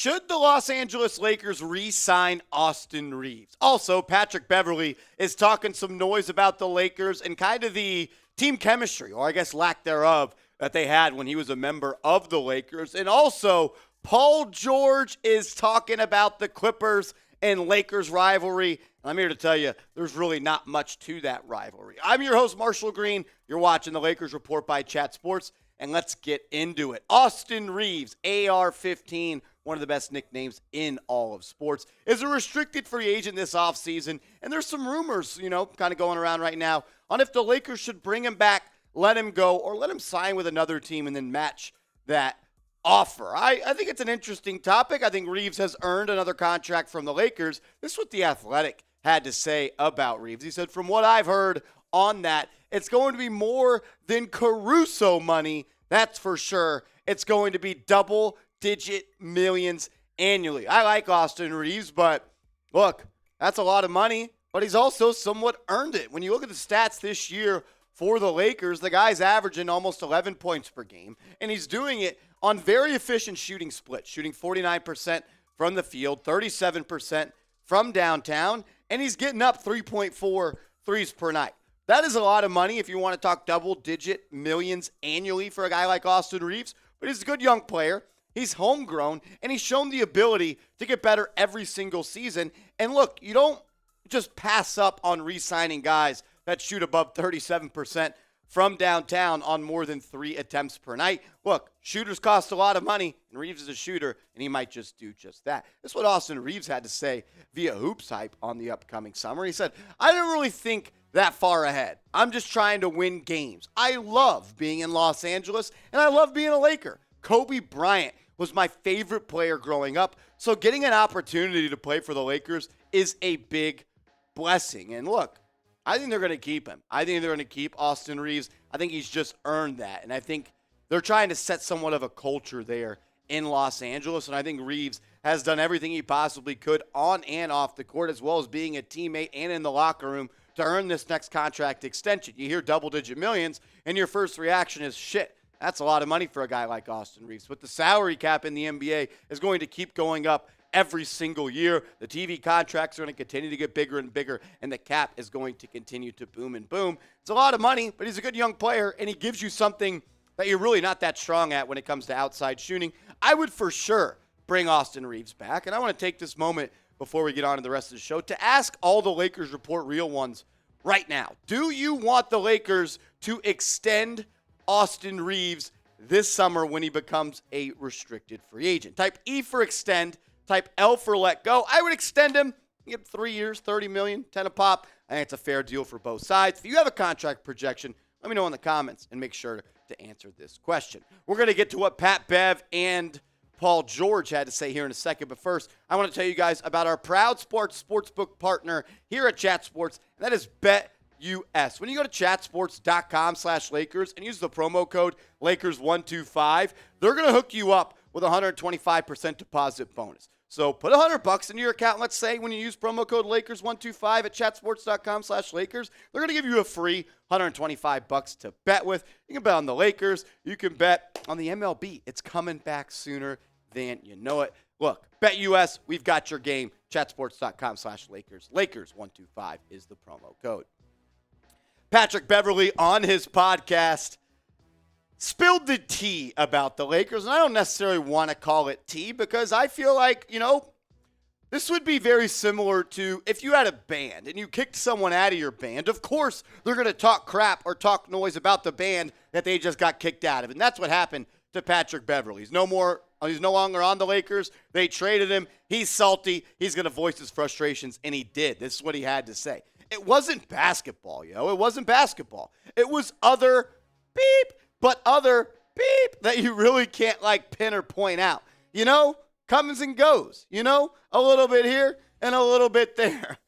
Should the Los Angeles Lakers re-sign Austin Reaves? Also, Patrick Beverley is talking some noise about the Lakers and kind of the team chemistry, or I guess lack thereof, that they had when he was a member of the Lakers. And also, Paul George is talking about the Clippers and Lakers rivalry. I'm here to tell you, there's really not much to that rivalry. I'm your host, Marshall Green. You're watching the Lakers Report by Chat Sports, and let's get into it. Austin Reaves, AR-15, one of the best nicknames in all of sports, is a restricted free agent this offseason, and there's some rumors, kind of going around right now on if the Lakers should bring him back, let him go, or let him sign with another team and then match that offer. I think it's an interesting topic. I think Reaves has earned another contract from the Lakers. This is what The Athletic had to say about Reaves. He said, from what I've heard on that, it's going to be more than Caruso money, that's for sure. It's going to be double-digit millions annually. I like Austin Reaves, but look, that's a lot of money, but he's also somewhat earned it. When you look at the stats this year for the Lakers, the guy's averaging almost 11 points per game, and he's doing it on very efficient shooting splits, shooting 49% from the field, 37% from downtown, and he's getting up 3.4 threes per night. That is a lot of money if you want to talk double-digit millions annually for a guy like Austin Reaves, but he's a good young player. He's homegrown, and he's shown the ability to get better every single season. And look, you don't just pass up on re-signing guys that shoot above 37% from downtown on more than 3 attempts per night. Look, shooters cost a lot of money, and Reaves is a shooter, and he might just do just that. That's what Austin Reaves had to say via Hoops Hype on the upcoming summer. He said, I didn't really think that far ahead. I'm just trying to win games. I love being in Los Angeles, and I love being a Laker. Kobe Bryant was my favorite player growing up, so getting an opportunity to play for the Lakers is a big blessing. And look, I think they're going to keep him. I think they're going to keep Austin Reaves. I think he's just earned that. And I think they're trying to set somewhat of a culture there in Los Angeles. And I think Reaves has done everything he possibly could on and off the court, as well as being a teammate and in the locker room to earn this next contract extension. You hear double-digit millions, and your first reaction is, shit, that's a lot of money for a guy like Austin Reaves. But the salary cap in the NBA is going to keep going up every single year. The TV contracts are going to continue to get bigger and bigger, and the cap is going to continue to boom and boom. It's a lot of money, but he's a good young player, and he gives you something that you're really not that strong at when it comes to outside shooting. I would for sure bring Austin Reaves back, and I want to take this moment before we get on to the rest of the show to ask all the Lakers Report real ones right now. Do you want the Lakers to extend Austin Reaves this summer when he becomes a restricted free agent? Type E for extend. Type L for let go. I would extend him. You get 3 years, $30 million, 10 a pop. I think it's a fair deal for both sides. If you have a contract projection, let me know in the comments and make sure to answer this question. We're going to get to what Pat Bev and Paul George had to say here in a second. But first, I want to tell you guys about our proud sportsbook partner here at Chat Sports, and that is BetUS. When you go to chatsports.com/Lakers and use the promo code Lakers125, they're going to hook you up with a 125% deposit bonus. So put $100 into your account. Let's say when you use promo code Lakers125 at chatsports.com/Lakers, they're going to give you a free $125 to bet with. You can bet on the Lakers. You can bet on the MLB. It's coming back sooner than you know it. Look, BetUS, we've got your game. Chatsports.com/Lakers. Lakers125 is the promo code. Patrick Beverley on his podcast spilled the tea about the Lakers, and I don't necessarily want to call it tea because I feel like, this would be very similar to if you had a band and you kicked someone out of your band. Of course, they're going to talk crap or talk noise about the band that they just got kicked out of, and that's what happened to Patrick Beverley. He's no longer on the Lakers. They traded him. He's salty. He's going to voice his frustrations, and he did. This is what he had to say. It wasn't basketball, It wasn't basketball. It was other other that you really can't pin or point out. Comes and goes. A little bit here and a little bit there.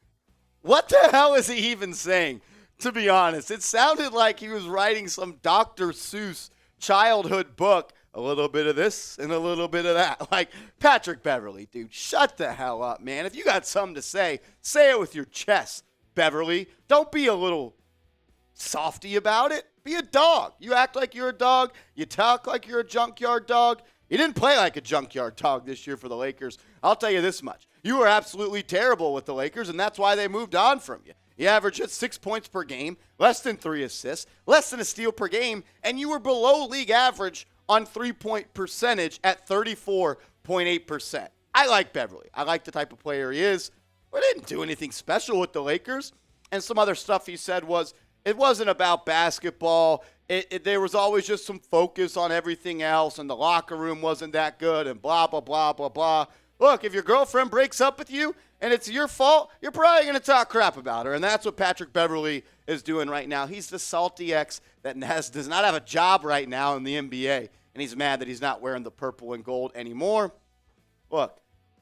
What the hell is he even saying, to be honest? It sounded like he was writing some Dr. Seuss childhood book. A little bit of this and a little bit of that. Patrick Beverley, dude, shut the hell up, man. If you got something to say it with your chest, Beverley. Don't be a little softy about it. Be a dog. You act like you're a dog. You talk like you're a junkyard dog. You didn't play like a junkyard dog this year for the Lakers. I'll tell you this much. You were absolutely terrible with the Lakers, and that's why they moved on from you. You averaged just 6 points per game, less than 3 assists, less than a steal per game, and you were below league average on three-point percentage at 34.8%. I like Beverley. I like the type of player he is, but he didn't do anything special with the Lakers. And some other stuff he said was, it wasn't about basketball. There was always just some focus on everything else, and the locker room wasn't that good, and blah, blah, blah, blah, blah. Look, if your girlfriend breaks up with you and it's your fault, you're probably going to talk crap about her, and that's what Patrick Beverley is doing right now. He's the salty ex that does not have a job right now in the NBA, and he's mad that he's not wearing the purple and gold anymore. Look,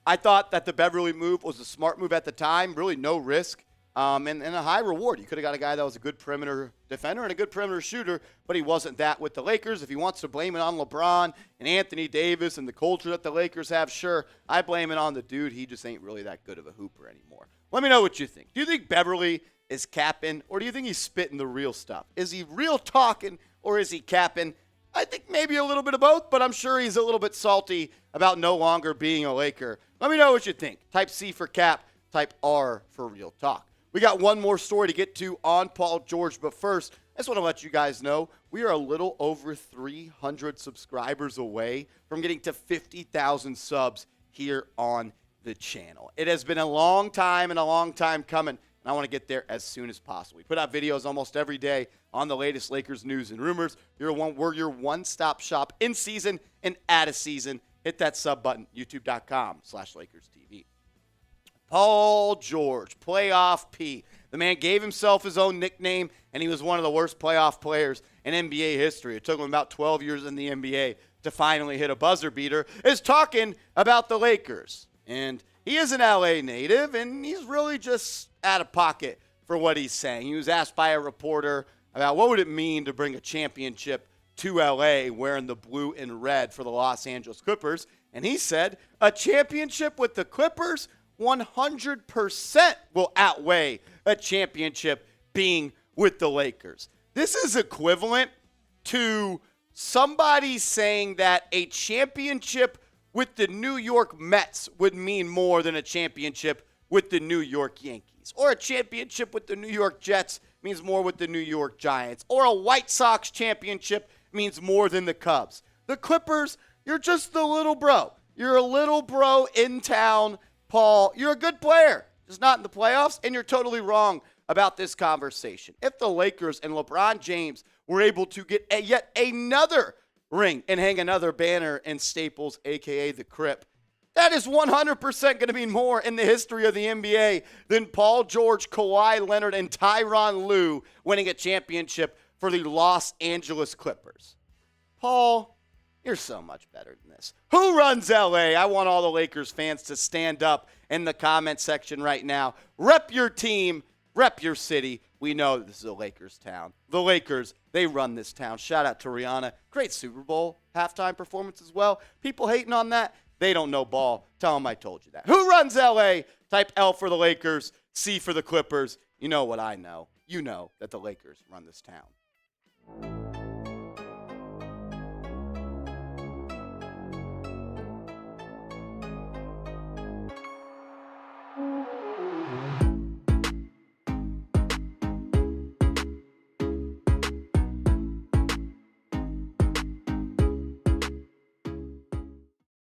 I thought that the Beverley move was a smart move at the time, really no risk. And a high reward. You could have got a guy that was a good perimeter defender and a good perimeter shooter, but he wasn't that with the Lakers. If he wants to blame it on LeBron and Anthony Davis and the culture that the Lakers have, sure, I blame it on the dude. He just ain't really that good of a hooper anymore. Let me know what you think. Do you think Beverley is capping, or do you think he's spitting the real stuff? Is he real talking, or is he capping? I think maybe a little bit of both, but I'm sure he's a little bit salty about no longer being a Laker. Let me know what you think. Type C for cap, type R for real talk. We got one more story to get to on Paul George, but first, I just want to let you guys know we are a little over 300 subscribers away from getting to 50,000 subs here on the channel. It has been a long time coming, and I want to get there as soon as possible. We put out videos almost every day on the latest Lakers news and rumors. We're your one-stop shop in season and out of season. Hit that sub button, youtube.com/LakersTV. Paul George, Playoff P. The man gave himself his own nickname, and he was one of the worst playoff players in NBA history. It took him about 12 years in the NBA to finally hit a buzzer beater, is talking about the Lakers. And he is an LA native, and he's really just out of pocket for what he's saying. He was asked by a reporter about what would it mean to bring a championship to LA wearing the blue and red for the Los Angeles Clippers. And he said, a championship with the Clippers 100% will outweigh a championship being with the Lakers. This is equivalent to somebody saying that a championship with the New York Mets would mean more than a championship with the New York Yankees. Or a championship with the New York Jets means more with the New York Giants. Or a White Sox championship means more than the Cubs. The Clippers, you're just the little bro. You're a little bro in town. Paul, you're a good player, just not in the playoffs, and you're totally wrong about this conversation. If the Lakers and LeBron James were able to get yet another ring and hang another banner in Staples, a.k.a. the Crip, that is 100% going to be more in the history of the NBA than Paul George, Kawhi Leonard, and Tyronn Lue winning a championship for the Los Angeles Clippers. Paul, you're so much better than this. Who runs LA? I want all the Lakers fans to stand up in the comment section right now. Rep your team. Rep your city. We know this is a Lakers town. The Lakers, they run this town. Shout out to Rihanna. Great Super Bowl halftime performance as well. People hating on that, they don't know ball. Tell them I told you that. Who runs LA? Type L for the Lakers, C for the Clippers. You know what I know. You know that the Lakers run this town.